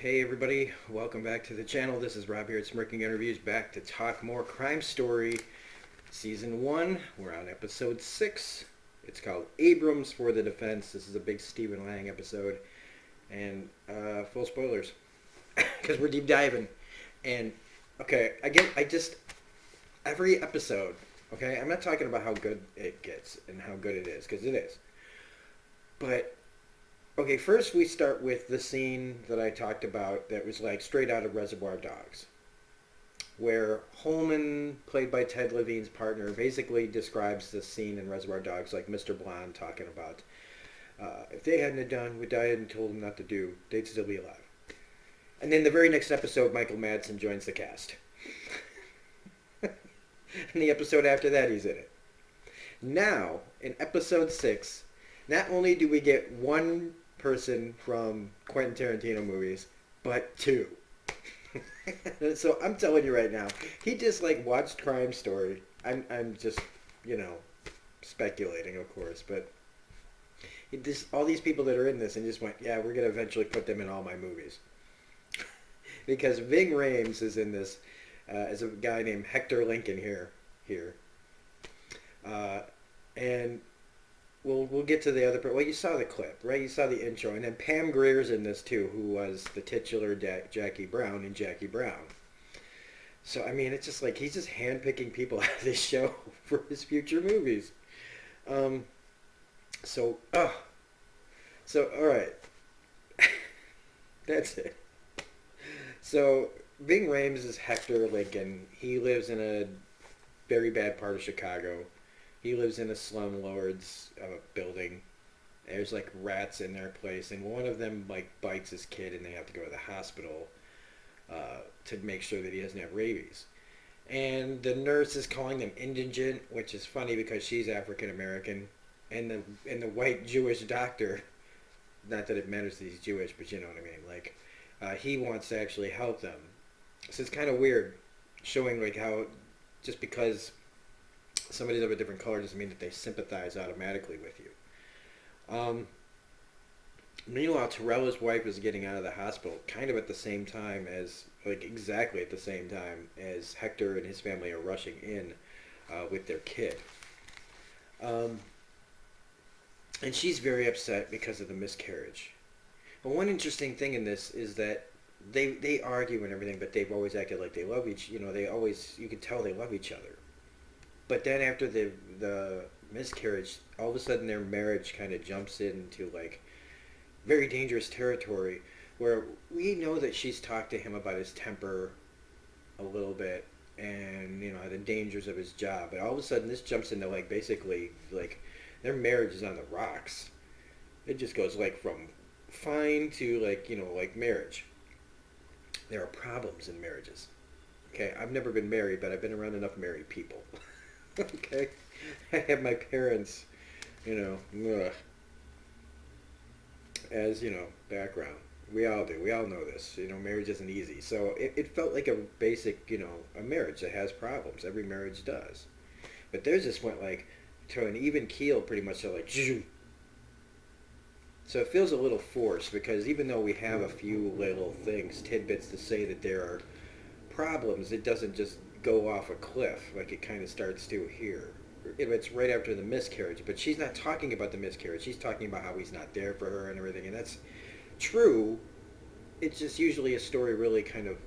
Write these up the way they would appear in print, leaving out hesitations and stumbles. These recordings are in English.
Hey everybody, welcome back to the channel. This is Rob here at Smirking Interviews, back to talk more Crime Story Season 1. We're on Episode 6. It's called Abrams For The Defense. This is a big Stephen Lang episode. And full spoilers, because we're deep diving. And, okay, every episode, okay, I'm not talking about how good it gets and how good it is, because it is. But okay, first we start with the scene that I talked about that was like straight out of Reservoir Dogs, where Holman, played by Ted Levine's partner, basically describes the scene in Reservoir Dogs like Mr. Blonde talking about if they hadn't have done what I hadn't told them not to do, they'd still be alive. And then the very next episode, Michael Madsen joins the cast. And the episode after that, he's in it. Now, in episode 6, not only do we get one person from Quentin Tarantino movies, but two. So I'm telling you right now, he just like watched Crime Story. I'm just, speculating, of course, but all these people that are in this and just went, yeah, we're gonna eventually put them in all my movies. Because Ving Rhames is in this as a guy named Hector Lincoln here, and we'll get to the other part. Well, you saw the clip, right? You saw the intro. And then Pam Grier's in this, too, who was the titular Jackie Brown in Jackie Brown. So, I mean, it's just like he's just handpicking people out of this show for his future movies. All right. That's it. So, Ving Rhames is Hector Lincoln. He lives in a very bad part of Chicago. He lives in a slumlord's building. There's like rats in their place, and one of them like bites his kid, and they have to go to the hospital to make sure that he doesn't have rabies. And the nurse is calling them indigent, which is funny because she's African American, and the white Jewish doctor, not that it matters that he's Jewish, but you know what I mean. Like he wants to actually help them. So it's kind of weird, showing like how just because somebody's of a different color doesn't mean that they sympathize automatically with you. Meanwhile, Torella's wife is getting out of the hospital kind of at the same time as, like exactly at the same time as Hector and his family are rushing in with their kid. And she's very upset because of the miscarriage. But one interesting thing in this is that they argue and everything, but they've always acted like they love you can tell they love each other. But then after the miscarriage, all of a sudden their marriage kind of jumps into like very dangerous territory where we know that she's talked to him about his temper a little bit and, the dangers of his job. But all of a sudden this jumps into like basically like their marriage is on the rocks. It just goes like from fine to like, like marriage. There are problems in marriages. Okay, I've never been married, but I've been around enough married people. Okay, I have my parents, as background. We all do. We all know this. Marriage isn't easy. So it felt like a basic, a marriage that has problems. Every marriage does. But theirs just went like to an even keel, pretty much. So like, so it feels a little forced because even though we have a few little things, tidbits to say that there are problems, it doesn't just go off a cliff like it kind of starts to here. It's right after the miscarriage, but she's not talking about the miscarriage. She's talking about how he's not there for her and everything, and that's true. It's just usually a story really kind of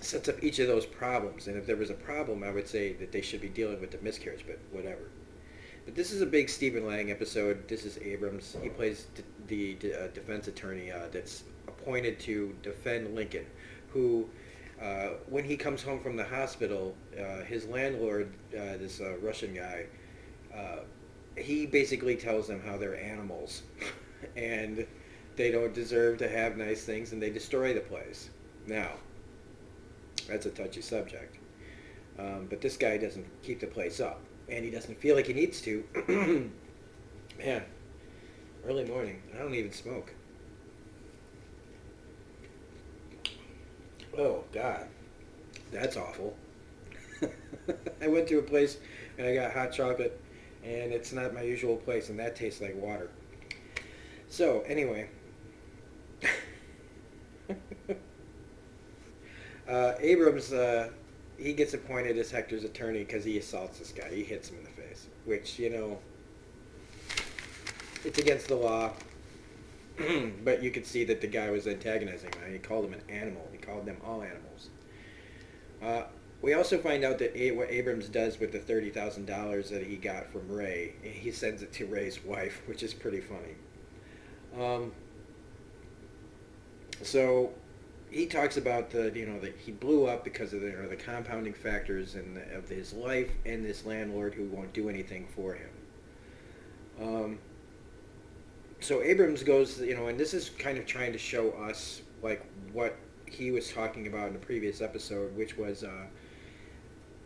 sets up each of those problems, and if there was a problem, I would say that they should be dealing with the miscarriage, but whatever. But this is a big Stephen Lang episode. This is Abrams. He plays the defense attorney that's appointed to defend Lincoln, who, when he comes home from the hospital, his landlord, this Russian guy, he basically tells them how they're animals and they don't deserve to have nice things, and they destroy the place. Now, that's a touchy subject. But this guy doesn't keep the place up, and he doesn't feel like he needs to. Man, early morning. I don't even smoke. Oh, God. That's awful. I went to a place and I got hot chocolate, and it's not my usual place, and that tastes like water. So anyway, Abrams he gets appointed as Hector's attorney because he assaults this guy. He hits him in the face, which it's against the law. But you could see that the guy was antagonizing him. He called him an animal. He called them all animals. We also find out that what Abrams does with the $30,000 that he got from Ray, he sends it to Ray's wife, which is pretty funny. So he talks about that he blew up because of the compounding factors of his life and this landlord who won't do anything for him. So Abrams goes, and this is kind of trying to show us like what he was talking about in the previous episode, which was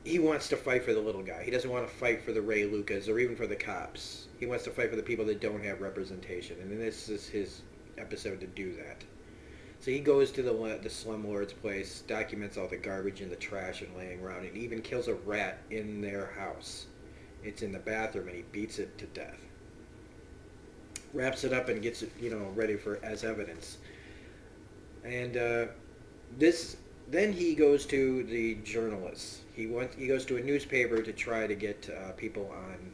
he wants to fight for the little guy. He doesn't want to fight for the Ray Lucas or even for the cops. He wants to fight for the people that don't have representation, and this is his episode to do that. So he goes to the slumlord's place, documents all the garbage and the trash and laying around, and even kills a rat in their house. It's in the bathroom, and he beats it to death. Wraps it up and gets it, ready as evidence. And then he goes to the journalists. He goes to a newspaper to try to get people on,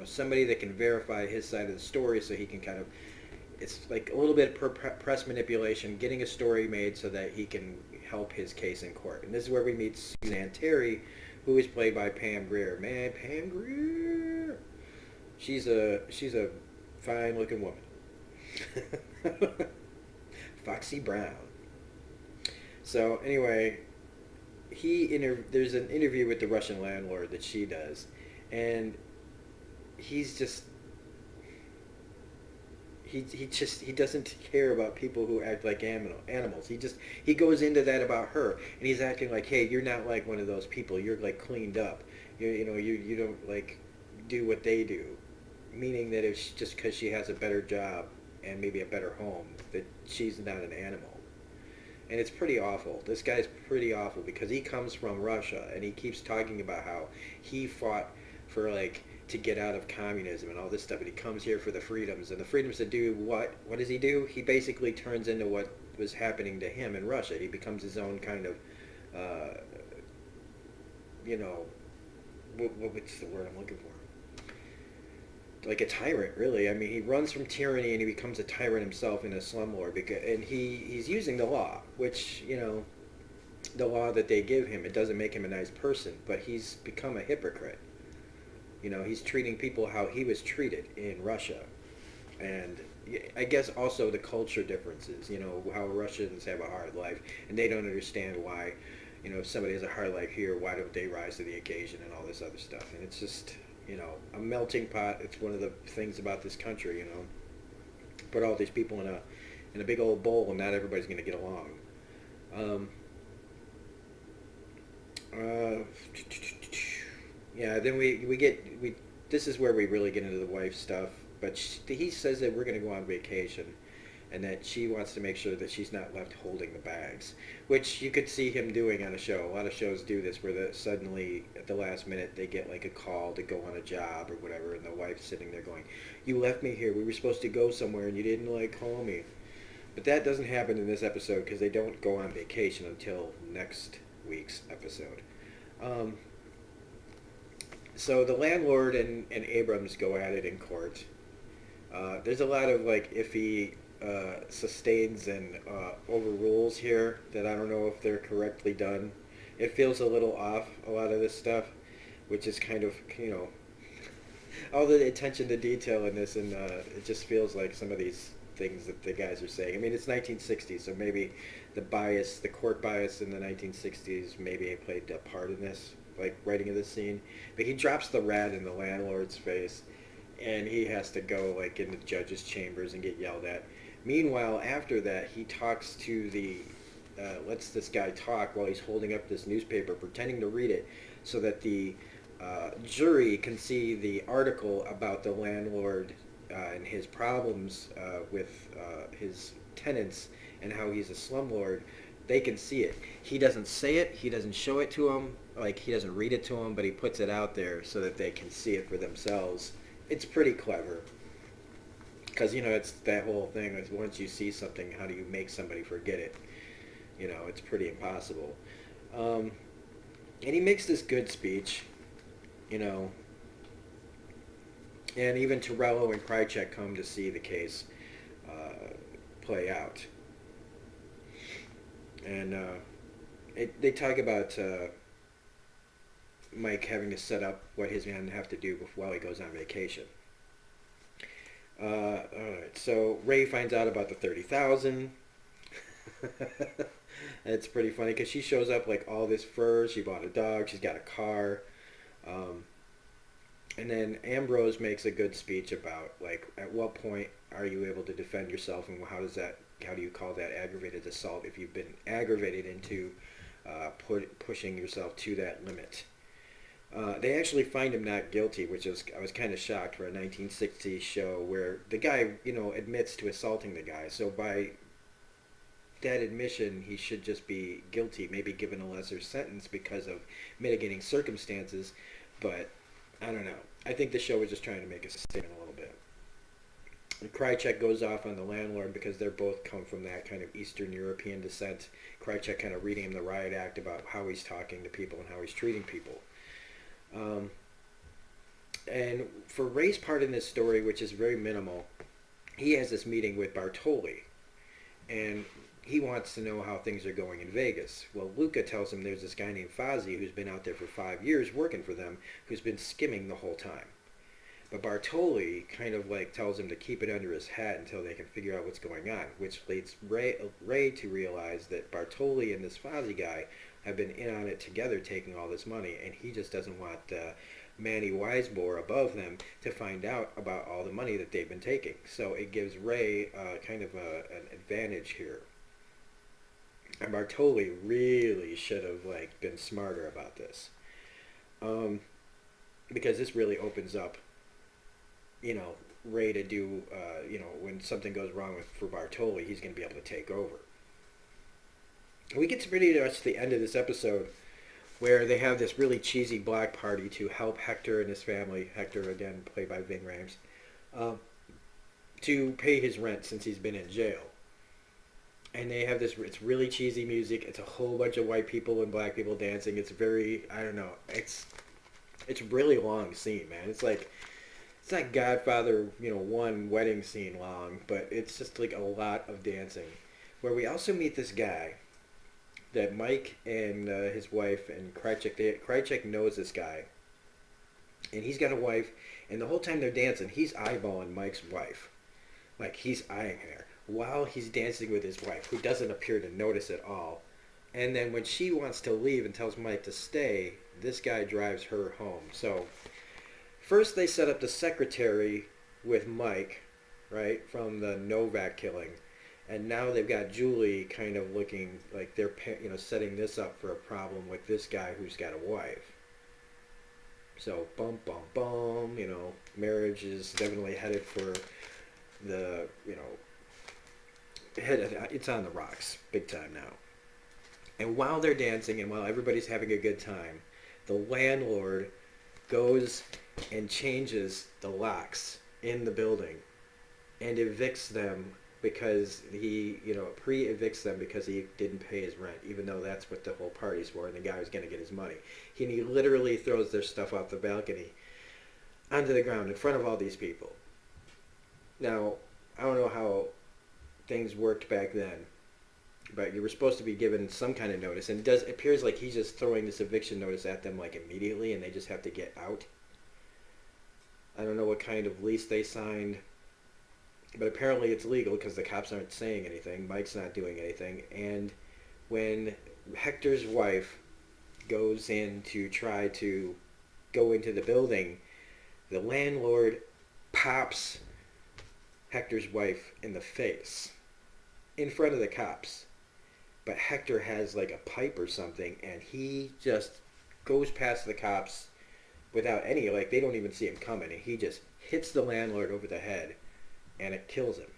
somebody that can verify his side of the story, so he can kind of, it's like a little bit of press manipulation, getting a story made so that he can help his case in court. And this is where we meet Suzanne Terry, who is played by Pam Grier. Man, Pam Grier! She's a fine-looking woman. Foxy Brown. So anyway, there's an interview with the Russian landlord that she does, and he's just he doesn't care about people who act like animals. He goes into that about her, and he's acting like, hey, you're not like one of those people. You're like cleaned up. You don't like do what they do. Meaning that if just because she has a better job and maybe a better home, that she's not an animal. And it's pretty awful. This guy's pretty awful because he comes from Russia, and he keeps talking about how he fought for to get out of communism and all this stuff, and he comes here for the freedoms. And the freedoms to do what? What does he do? He basically turns into what was happening to him in Russia. He becomes his own kind of, what's the word I'm looking for? Like a tyrant, really. I mean, he runs from tyranny and he becomes a tyrant himself in a slumlord, and he's using the law, which, the law that they give him, it doesn't make him a nice person, but he's become a hypocrite. He's treating people how he was treated in Russia. And I guess also the culture differences, how Russians have a hard life, and they don't understand why, if somebody has a hard life here, why don't they rise to the occasion and all this other stuff. And it's just, a melting pot. It's one of the things about this country, put all these people in a big old bowl, and not everybody's going to get along. Then we this is where we really get into the wife stuff, but he says that we're going to go on vacation, and that she wants to make sure that she's not left holding the bags, which you could see him doing on a show. A lot of shows do this, where suddenly at the last minute they get a call to go on a job or whatever, and the wife's sitting there going, you left me here, we were supposed to go somewhere and you didn't call me. But that doesn't happen in this episode because they don't go on vacation until next week's episode. So the landlord and Abrams go at it in court. There's a lot of iffy sustains and overrules here that I don't know if they're correctly done. It feels a little off, a lot of this stuff, which is kind of, all the attention to detail in this, and it just feels like some of these things that the guys are saying. I mean, it's 1960, so maybe the court bias in the 1960s maybe played a part in this, writing of this scene. But he drops the rat in the landlord's face, and he has to go in the judge's chambers and get yelled at. Meanwhile, after that, he talks to lets this guy talk while he's holding up this newspaper, pretending to read it, so that the jury can see the article about the landlord and his problems with his tenants and how he's a slumlord. They can see it. He doesn't say it. He doesn't show it to them. He doesn't read it to them, but he puts it out there so that they can see it for themselves. It's pretty clever. Because, it's that whole thing. Is once you see something, how do you make somebody forget it? It's pretty impossible. Um, and he makes this good speech, you know, and even Torello and Krychek come to see the case play out. And they talk about Mike having to set up what his men have to do while he goes on vacation. All right, so Ray finds out about the 30,000. It's pretty funny because she shows up like all this fur. She bought a dog. She's got a car. Um, and then Ambrose makes a good speech about like at what point are you able to defend yourself, and how do you call that aggravated assault if you've been aggravated into pushing yourself to that limit. They actually find him not guilty, which I was kind of shocked for a 1960s show where the guy admits to assaulting the guy. So by that admission, he should just be guilty, maybe given a lesser sentence because of mitigating circumstances. But I don't know. I think the show was just trying to make a statement a little bit. And Krychek goes off on the landlord because they're both come from that kind of Eastern European descent. Krychek kind of reading him the riot act about how he's talking to people and how he's treating people. And for Ray's part in this story, which is very minimal, he has this meeting with Bartoli. And he wants to know how things are going in Vegas. Well, Luca tells him there's this guy named Foxy who's been out there for 5 years working for them, who's been skimming the whole time. But Bartoli kind of like tells him to keep it under his hat until they can figure out what's going on, which leads Ray to realize that Bartoli and this Foxy guy have been in on it together taking all this money, and he just doesn't want Manny Weisbord above them to find out about all the money that they've been taking. So it gives Ray kind of an advantage here. And Bartoli really should have like been smarter about this, because this really opens up, Ray to do, when something goes wrong for Bartoli, he's going to be able to take over. We get to pretty much the end of this episode where they have this really cheesy black party to help Hector and his family, Hector again played by Ving Rhames, to pay his rent since he's been in jail. And they have it's really cheesy music. It's a whole bunch of white people and black people dancing. It's very, I don't know, it's really long scene, man. It's like Godfather, 1 wedding scene long, but it's just like a lot of dancing. Where we also meet this guy that Mike and his wife and Krychek knows this guy. And he's got a wife, and the whole time they're dancing, he's eyeballing Mike's wife. Like, he's eyeing her while he's dancing with his wife, who doesn't appear to notice at all. And then when she wants to leave and tells Mike to stay, this guy drives her home. So first they set up the secretary with Mike, right, from the Novak killing. And now they've got Julie kind of looking like they're, setting this up for a problem with this guy who's got a wife. So, bum, bum, bum, marriage is definitely headed for the, it's on the rocks, big time now. And while they're dancing and while everybody's having a good time, the landlord goes and changes the locks in the building and evicts them because he, pre-evicts them because he didn't pay his rent, even though that's what the whole party's for, and the guy was going to get his money. He literally throws their stuff off the balcony onto the ground in front of all these people. Now, I don't know how things worked back then, but you were supposed to be given some kind of notice, and it appears like he's just throwing this eviction notice at them like immediately, and they just have to get out. I don't know what kind of lease they signed, but apparently it's legal because the cops aren't saying anything. Mike's not doing anything. And when Hector's wife goes in to try to go into the building, the landlord pops Hector's wife in the face in front of the cops. But Hector has like a pipe or something, and he just goes past the cops without any, they don't even see him coming, and he just hits the landlord over the head, and it kills him.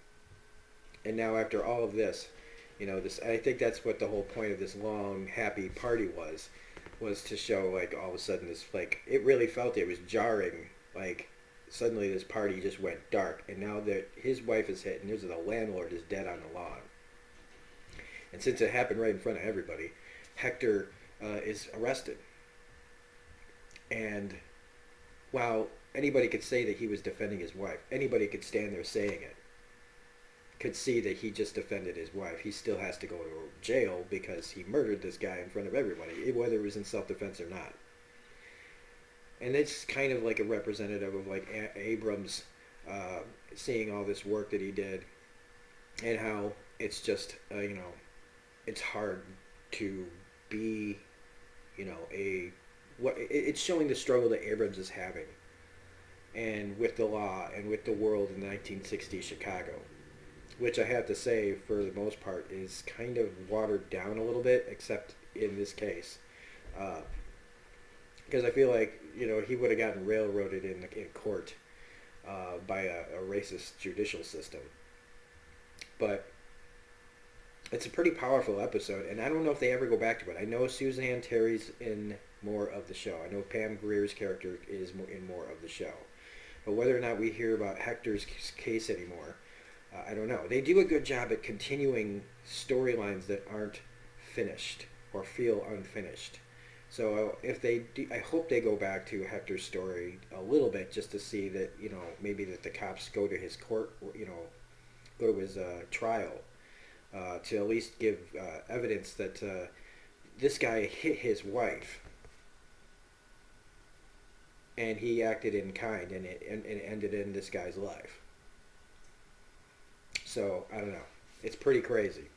And now after all of this, I think that's what the whole point of this long, happy party was to show, all of a sudden this, it really felt it was jarring, suddenly this party just went dark, and now that his wife is hit, and there's the landlord is dead on the lawn. And since it happened right in front of everybody, Hector is arrested. And while anybody could say that he was defending his wife, anybody could stand there saying it, could see that he just defended his wife, he still has to go to jail because he murdered this guy in front of everybody, whether it was in self-defense or not. And it's kind of like a representative of like Abrams seeing all this work that he did, and how it's just it's hard to be it's showing the struggle that Abrams is having, and with the law and with the world in 1960 Chicago, which I have to say for the most part is kind of watered down a little bit, except in this case, because I feel like he would have gotten railroaded in court by a racist judicial system. But it's a pretty powerful episode, and I don't know if they ever go back to it. I know Suzanne Terry's in more of the show. I know Pam Grier's character is in more of the show. But whether or not we hear about Hector's case anymore, I don't know. They do a good job at continuing storylines that aren't finished or feel unfinished. So if they do, I hope they go back to Hector's story a little bit, just to see that maybe that the cops go to his court, go to his trial, to at least give evidence that this guy hit his wife, and he acted in kind, and it ended in this guy's life. So I don't know. It's pretty crazy.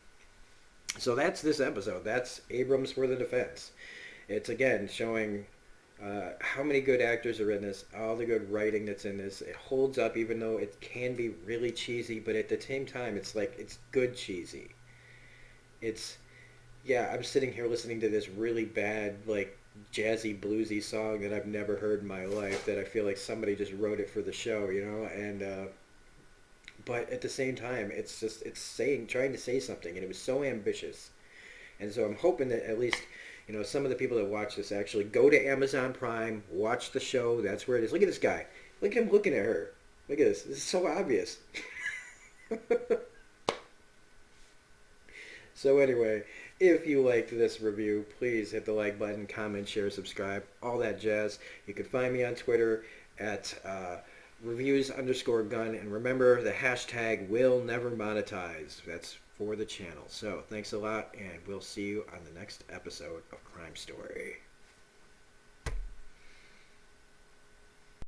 So that's this episode. That's Abrams for the Defense. It's again showing how many good actors are in this, all the good writing that's in this. It holds up even though it can be really cheesy, but at the same time it's like it's good cheesy. I'm sitting here listening to this really bad like jazzy bluesy song that I've never heard in my life, that I feel like somebody just wrote it for the show, and but at the same time it's trying to say something, and it was so ambitious. And so I'm hoping that at least some of the people that watch this actually go to Amazon Prime, watch the show. That's where it is. Look at this guy. Look at him looking at her. Look at this. This is so obvious. So anyway, if you liked this review, please hit the like button, comment, share, subscribe, all that jazz. You can find me on Twitter at reviews_gun. And remember, the hashtag will never monetize. That's for the channel. So thanks a lot, and we'll see you on the next episode of Crime Story.